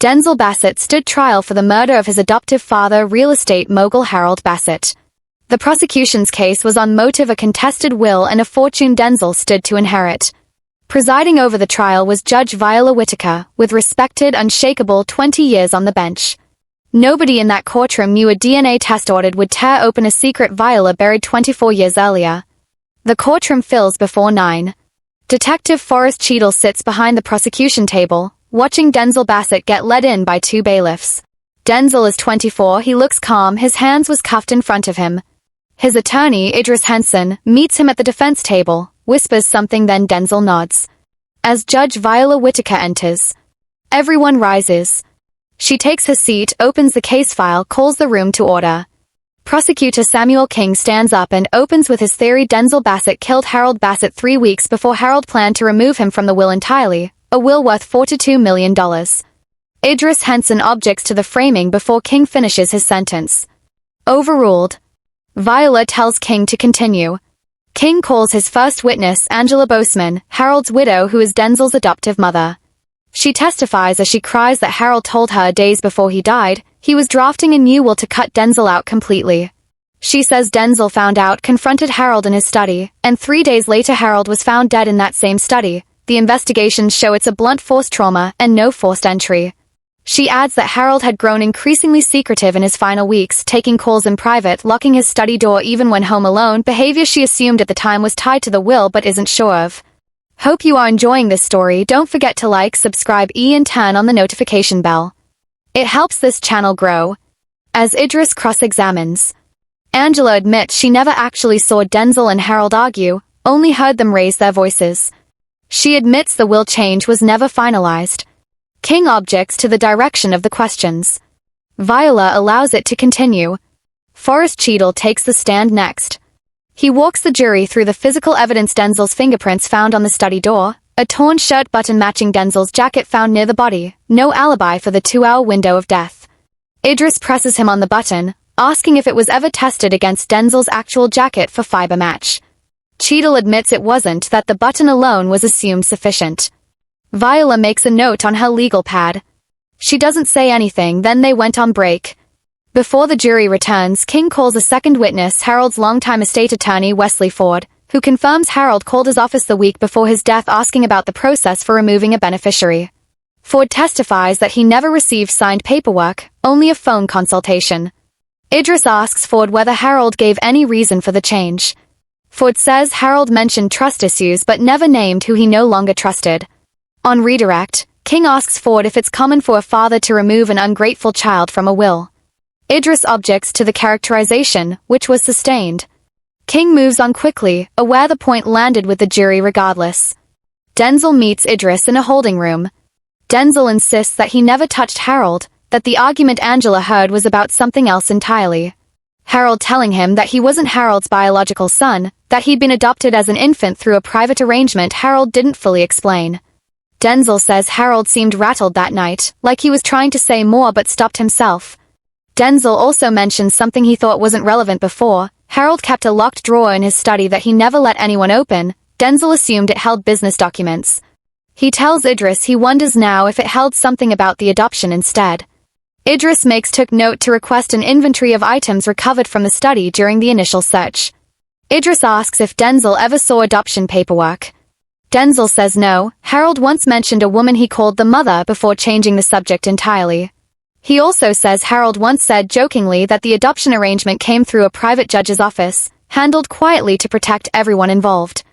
Denzel Bassett stood trial for the murder of his adoptive father, real estate mogul Harold Bassett. The prosecution's case was on motive: a contested will and a fortune Denzel stood to inherit. Presiding over the trial was Judge Viola Whitaker, with respected, unshakable 20 years on the bench. Nobody in that courtroom knew a DNA test ordered would tear open a secret Viola buried 24 years earlier. The courtroom fills before 9. Detective Forrest Cheadle sits behind the prosecution table, watching Denzel Bassett get led in by 2 bailiffs. Denzel is 24, he looks calm, his hands was cuffed in front of him. His attorney, Idris, meets him at the defense table, whispers something, then Denzel nods. As Judge Viola Whitaker enters, everyone rises. She takes her seat, opens the case file, calls the room to order. Prosecutor Samuel King stands up and opens with his theory: Denzel Bassett killed Harold Bassett 3 weeks before Harold planned to remove him from the will entirely, a will worth $42 million. Idris objects to the framing before King finishes his sentence. Overruled. Viola tells King to continue. King calls his first witness, Angela Boseman, Harold's widow, who is Denzel's adoptive mother. She testifies as she cries that Harold told her days before he died he was drafting a new will to cut Denzel out completely. She says Denzel found out, confronted Harold in his study, and 3 days later Harold was found dead in that same study. The investigations show it's a blunt force trauma and no forced entry. She adds that Harold had grown increasingly secretive in his final weeks, taking calls in private, locking his study door even when home alone, behavior she assumed at the time was tied to the will but isn't sure of. Hope you are enjoying this story. Don't forget to like, subscribe, and turn on the notification bell. It helps this channel grow. As Idris cross-examines, Angela admits she never actually saw Denzel and Harold argue, only heard them raise their voices. She admits the will change was never finalized. King objects to the direction of the questions. Viola allows it to continue. Forrest Cheadle takes the stand next. He walks the jury through the physical evidence: Denzel's fingerprints found on the study door, a torn shirt button matching Denzel's jacket found near the body, no alibi for the 2-hour window of death. Idris presses him on the button, asking if it was ever tested against Denzel's actual jacket for fiber match. Cheadle admits it wasn't, that the button alone was assumed sufficient. Viola makes a note on her legal pad. She doesn't say anything, then they went on break. Before the jury returns, King calls a second witness, Harold's longtime estate attorney Wesley Ford, who confirms Harold called his office the week before his death asking about the process for removing a beneficiary. Ford testifies that he never received signed paperwork, only a phone consultation. Idris asks Ford whether Harold gave any reason for the change. Ford says Harold mentioned trust issues but never named who he no longer trusted. On redirect, King asks Ford if it's common for a father to remove an ungrateful child from a will. Idris objects to the characterization, which was sustained. King moves on quickly, aware the point landed with the jury regardless. Denzel meets Idris in a holding room. Denzel insists that he never touched Harold, that the argument Angela heard was about something else entirely. Harold telling him that he wasn't Harold's biological son, that he'd been adopted as an infant through a private arrangement Harold didn't fully explain. Denzel says Harold seemed rattled that night, like he was trying to say more but stopped himself. Denzel also mentions something he thought wasn't relevant before. Harold kept a locked drawer in his study that he never let anyone open. Denzel assumed it held business documents. He tells Idris he wonders now if it held something about the adoption instead. Idris took note to request an inventory of items recovered from the study during the initial search. Idris asks if Denzel ever saw adoption paperwork. Denzel says no. Harold once mentioned a woman he called the mother before changing the subject entirely. He also says Harold once said jokingly that the adoption arrangement came through a private judge's office, handled quietly to protect everyone involved.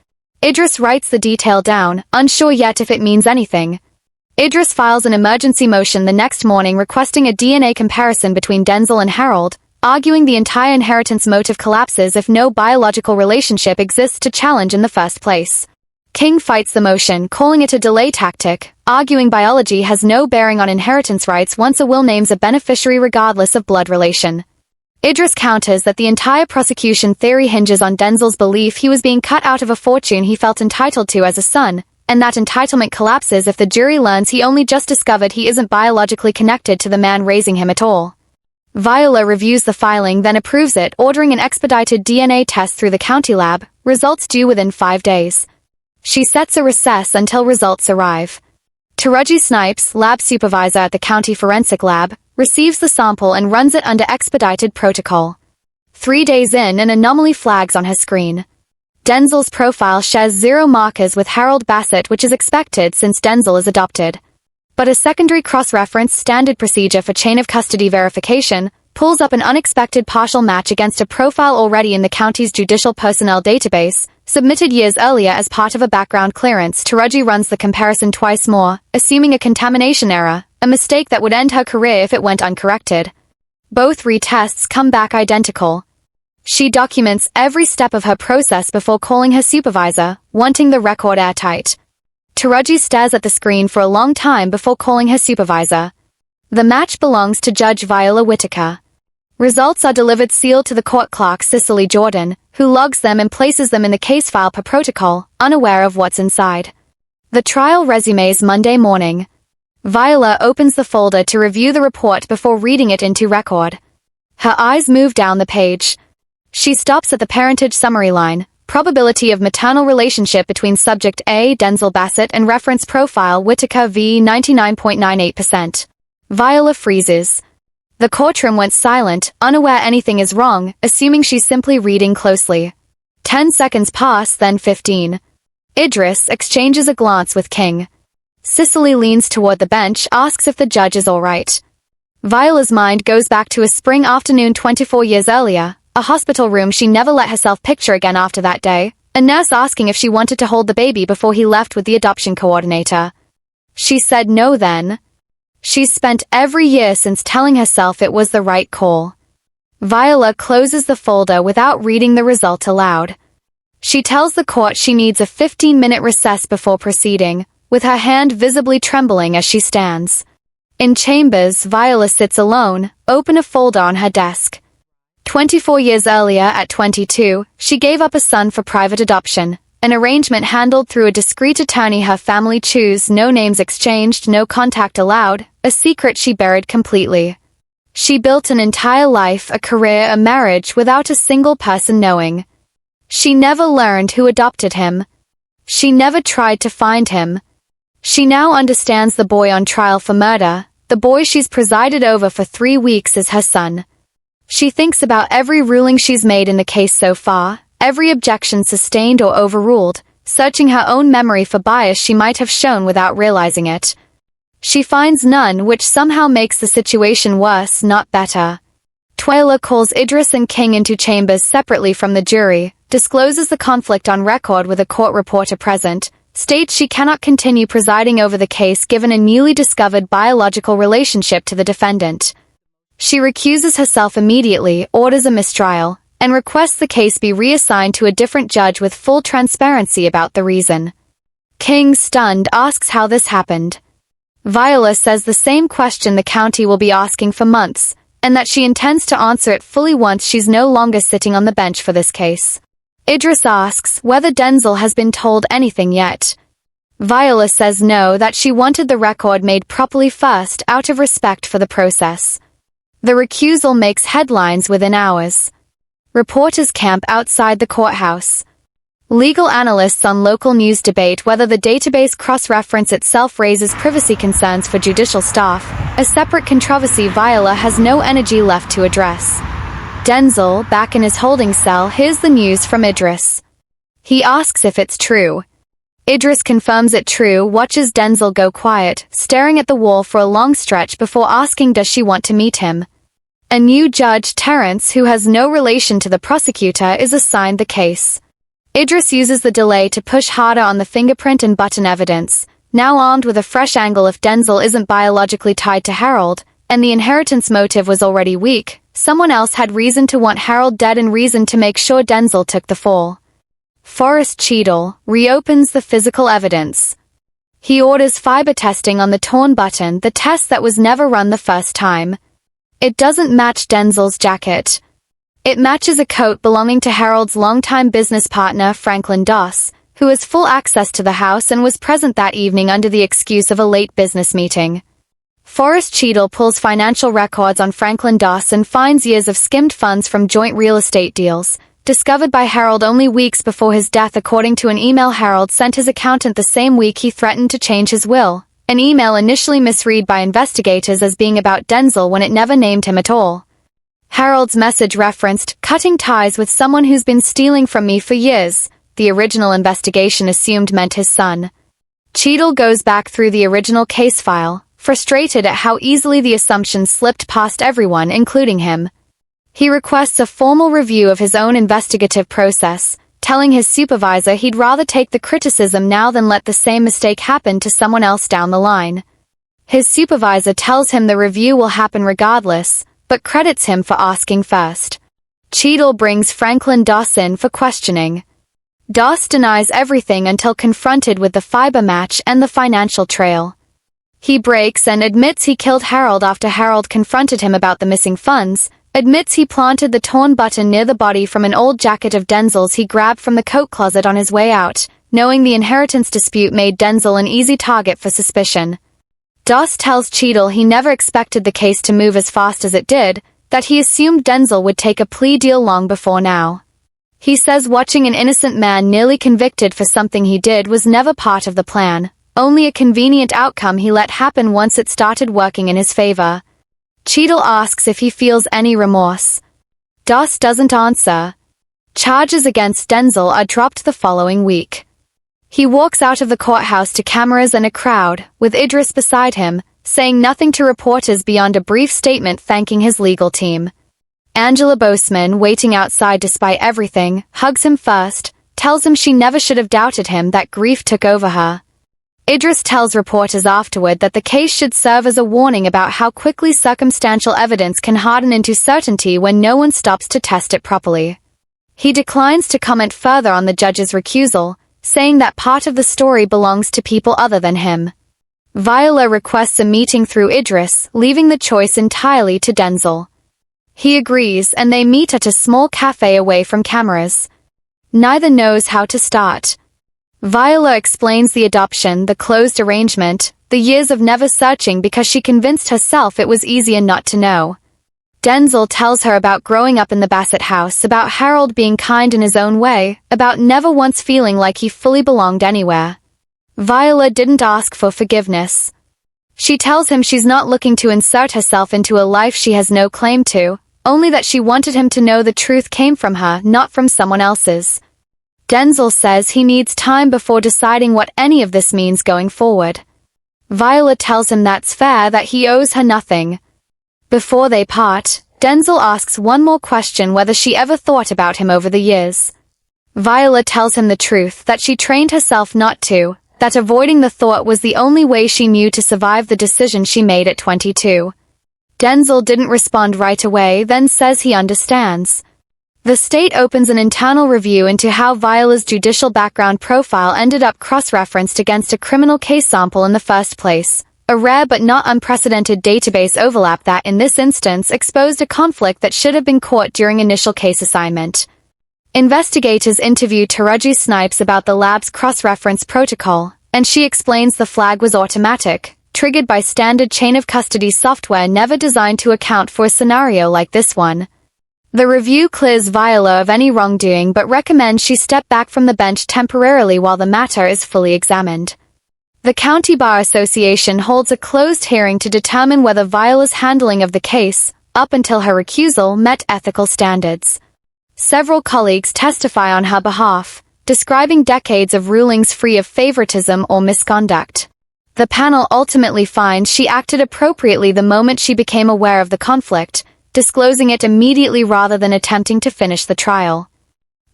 Idris writes the detail down, unsure yet if it means anything. Idris files an emergency motion the next morning requesting a DNA comparison between Denzel and Harold, arguing the entire inheritance motive collapses if no biological relationship exists to challenge in the first place. King fights the motion, calling it a delay tactic, arguing biology has no bearing on inheritance rights once a will names a beneficiary regardless of blood relation. Idris counters that the entire prosecution theory hinges on Denzel's belief he was being cut out of a fortune he felt entitled to as a son, and that entitlement collapses if the jury learns he only just discovered he isn't biologically connected to the man raising him at all. Viola reviews the filing, then approves it, ordering an expedited DNA test through the county lab, results due within 5 days. She sets a recess until results arrive. Taraji Snipes, lab supervisor at the county forensic lab, receives the sample and runs it under expedited protocol. 3 days in, an anomaly flags on her screen. Denzel's profile shares 0 markers with Harold Bassett, which is expected since Denzel is adopted. But a secondary cross-reference standard procedure for chain of custody verification pulls up an unexpected partial match against a profile already in the county's judicial personnel database, submitted years earlier as part of a background clearance. Taraji runs the comparison twice more, assuming a contamination error, a mistake that would end her career if it went uncorrected. Both retests come back identical. She documents every step of her process before calling her supervisor, wanting the record airtight. Taraji stares at the screen for a long time before calling her supervisor. The match belongs to Judge Viola Whitaker. Results are delivered sealed to the court clerk Cicely Jordan, who logs them and places them in the case file per protocol, unaware of what's inside. The trial resumes Monday morning. Viola opens the folder to review the report before reading it into record. Her eyes move down the page. She stops at the parentage summary line, probability of maternal relationship between subject A, Denzel Bassett, and reference profile Whitaker v. 99.98%. Viola freezes. The courtroom went silent, unaware anything is wrong, assuming she's simply reading closely. 10 seconds pass, then 15. Idris exchanges a glance with King. Cicely leans toward the bench, asks if the judge is all right. Viola's mind goes back to a spring afternoon 24 years earlier, a hospital room she never let herself picture again after that day, a nurse asking if she wanted to hold the baby before he left with the adoption coordinator. She said no then. She's spent every year since telling herself it was the right call. Viola closes the folder without reading the result aloud. She tells the court she needs a 15-minute recess before proceeding, with her hand visibly trembling as she stands. In chambers, Viola sits alone, open a folder on her desk. 24 years earlier, at 22, she gave up a son for private adoption, an arrangement handled through a discreet attorney her family chose, no names exchanged, no contact allowed, a secret she buried completely. She built an entire life, a career, a marriage without a single person knowing. She never learned who adopted him. She never tried to find him. She now understands the boy on trial for murder, the boy she's presided over for 3 weeks is her son. She thinks about every ruling she's made in the case so far, every objection sustained or overruled, searching her own memory for bias she might have shown without realizing it. She finds none, which somehow makes the situation worse, not better. Viola calls Idris and King into chambers separately from the jury, discloses the conflict on record with a court reporter present, states she cannot continue presiding over the case given a newly discovered biological relationship to the defendant. She recuses herself immediately, orders a mistrial, and requests the case be reassigned to a different judge with full transparency about the reason. King, stunned, asks how this happened. Viola says the same question the county will be asking for months, and that she intends to answer it fully once she's no longer sitting on the bench for this case. Idris asks whether Denzel has been told anything yet. Viola says no, that she wanted the record made properly first out of respect for the process. The recusal makes headlines within hours. Reporters camp outside the courthouse. Legal analysts on local news debate whether the database cross-reference itself raises privacy concerns for judicial staff, a separate controversy Viola has no energy left to address. Denzel, back in his holding cell, hears the news from Idris. He asks if it's true. Idris confirms it true, watches Denzel go quiet, staring at the wall for a long stretch before asking does she want to meet him. A new judge, Terrence, who has no relation to the prosecutor, is assigned the case. Idris uses the delay to push harder on the fingerprint and button evidence, now armed with a fresh angle if Denzel isn't biologically tied to Harold, and the inheritance motive was already weak. Someone else had reason to want Harold dead and reason to make sure Denzel took the fall. Forrest Cheadle reopens the physical evidence. He orders fiber testing on the torn button, the test that was never run the first time. It doesn't match Denzel's jacket. It matches a coat belonging to Harold's longtime business partner Franklin Doss, who has full access to the house and was present that evening under the excuse of a late business meeting. Forrest Cheadle pulls financial records on Franklin Doss and finds years of skimmed funds from joint real estate deals, discovered by Harold only weeks before his death according to an email Harold sent his accountant the same week he threatened to change his will, an email initially misread by investigators as being about Denzel when it never named him at all. Harold's message referenced cutting ties with someone who's been stealing from me for years. The original investigation assumed meant his son. Cheadle goes back through the original case file, frustrated at how easily the assumptions slipped past everyone, including him. He requests a formal review of his own investigative process, telling his supervisor he'd rather take the criticism now than let the same mistake happen to someone else down the line. His supervisor tells him the review will happen regardless, but credits him for asking first. Cheadle brings Franklin Doss in for questioning. Doss denies everything until confronted with the fiber match and the financial trail. He breaks and admits he killed Harold after Harold confronted him about the missing funds, admits he planted the torn button near the body from an old jacket of Denzel's he grabbed from the coat closet on his way out, knowing the inheritance dispute made Denzel an easy target for suspicion. Doss tells Cheadle he never expected the case to move as fast as it did, that he assumed Denzel would take a plea deal long before now. He says watching an innocent man nearly convicted for something he did was never part of the plan, only a convenient outcome he let happen once it started working in his favor. Cheadle asks if he feels any remorse. Doss doesn't answer. Charges against Denzel are dropped the following week. He walks out of the courthouse to cameras and a crowd, with Idris beside him, saying nothing to reporters beyond a brief statement thanking his legal team. Angela Boseman, waiting outside despite everything, hugs him first, tells him she never should have doubted him, that grief took over her. Idris tells reporters afterward that the case should serve as a warning about how quickly circumstantial evidence can harden into certainty when no one stops to test it properly. He declines to comment further on the judge's recusal, saying that part of the story belongs to people other than him. Viola requests a meeting through Idris, leaving the choice entirely to Denzel. He agrees and they meet at a small cafe away from cameras. Neither knows how to start. Viola explains the adoption, the closed arrangement, the years of never searching because she convinced herself it was easier not to know. Denzel tells her about growing up in the Bassett house, about Harold being kind in his own way, about never once feeling like he fully belonged anywhere. Viola didn't ask for forgiveness. She tells him she's not looking to insert herself into a life she has no claim to, only that she wanted him to know the truth came from her, not from someone else's. Denzel says he needs time before deciding what any of this means going forward. Viola tells him that's fair, that he owes her nothing. Before they part, Denzel asks one more question, whether she ever thought about him over the years. Viola tells him the truth, that she trained herself not to, that avoiding the thought was the only way she knew to survive the decision she made at 22. Denzel didn't respond right away, then says he understands. The state opens an internal review into how Viola's judicial background profile ended up cross-referenced against a criminal case sample in the first place, a rare but not unprecedented database overlap that, in this instance, exposed a conflict that should have been caught during initial case assignment. Investigators interview Taraji Snipes about the lab's cross-reference protocol, and she explains the flag was automatic, triggered by standard chain-of-custody software never designed to account for a scenario like this one. The review clears Viola of any wrongdoing but recommends she step back from the bench temporarily while the matter is fully examined. The County Bar Association holds a closed hearing to determine whether Viola's handling of the case, up until her recusal, met ethical standards. Several colleagues testify on her behalf, describing decades of rulings free of favoritism or misconduct. The panel ultimately finds she acted appropriately the moment she became aware of the conflict, disclosing it immediately rather than attempting to finish the trial.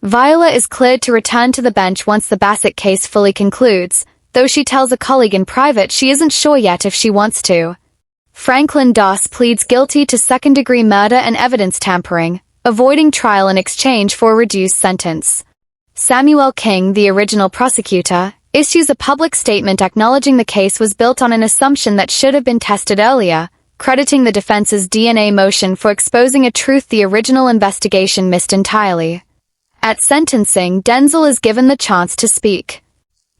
Viola is cleared to return to the bench once the Bassett case fully concludes, though she tells a colleague in private she isn't sure yet if she wants to. Franklin Doss pleads guilty to second-degree murder and evidence tampering, avoiding trial in exchange for a reduced sentence. Samuel King, the original prosecutor, issues a public statement acknowledging the case was built on an assumption that should have been tested earlier, crediting the defense's DNA motion for exposing a truth the original investigation missed entirely. At sentencing, Denzel is given the chance to speak.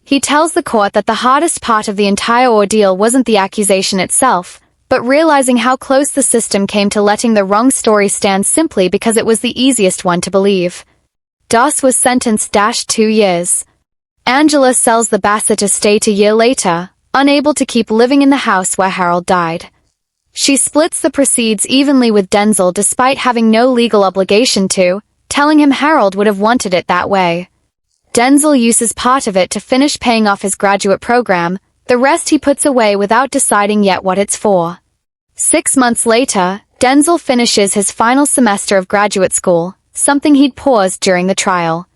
He tells the court that the hardest part of the entire ordeal wasn't the accusation itself, but realizing how close the system came to letting the wrong story stand simply because it was the easiest one to believe. Doss was sentenced 2 years. Angela sells the Bassett estate a year later, unable to keep living in the house where Harold died. She splits the proceeds evenly with Denzel despite having no legal obligation to, telling him Harold would have wanted it that way. Denzel uses part of it to finish paying off his graduate program, the rest he puts away without deciding yet what it's for. 6 months later, Denzel finishes his final semester of graduate school, something he'd paused during the trial.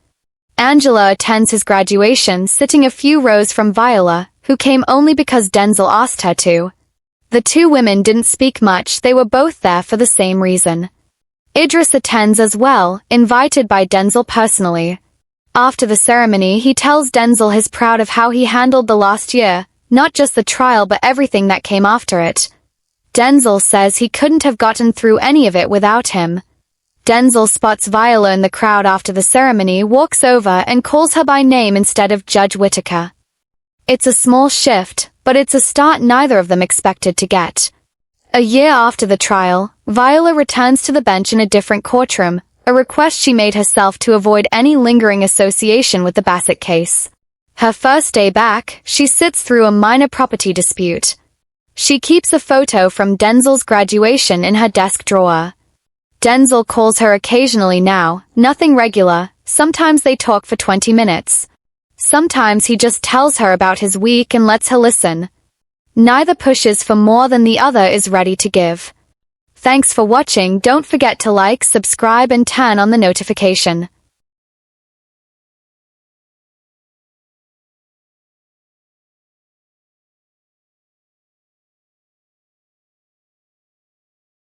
Angela attends his graduation sitting a few rows from Viola, who came only because Denzel asked her to. The two women didn't speak much, they were both there for the same reason. Idris attends as well, invited by Denzel personally. After the ceremony, he tells Denzel he's proud of how he handled the last year, not just the trial but everything that came after it. Denzel says he couldn't have gotten through any of it without him. Denzel spots Viola in the crowd after the ceremony, walks over and calls her by name instead of Judge Whittaker. It's a small shift, but it's a start neither of them expected to get. A year after the trial, Viola returns to the bench in a different courtroom, a request she made herself to avoid any lingering association with the Bassett case. Her first day back, she sits through a minor property dispute. She keeps a photo from Denzel's graduation in her desk drawer. Denzel calls her occasionally now, nothing regular, sometimes they talk for 20 minutes. Sometimes he just tells her about his week and lets her listen. Neither pushes for more than the other is ready to give. Thanks for watching. Don't forget to like, subscribe and turn on the notification.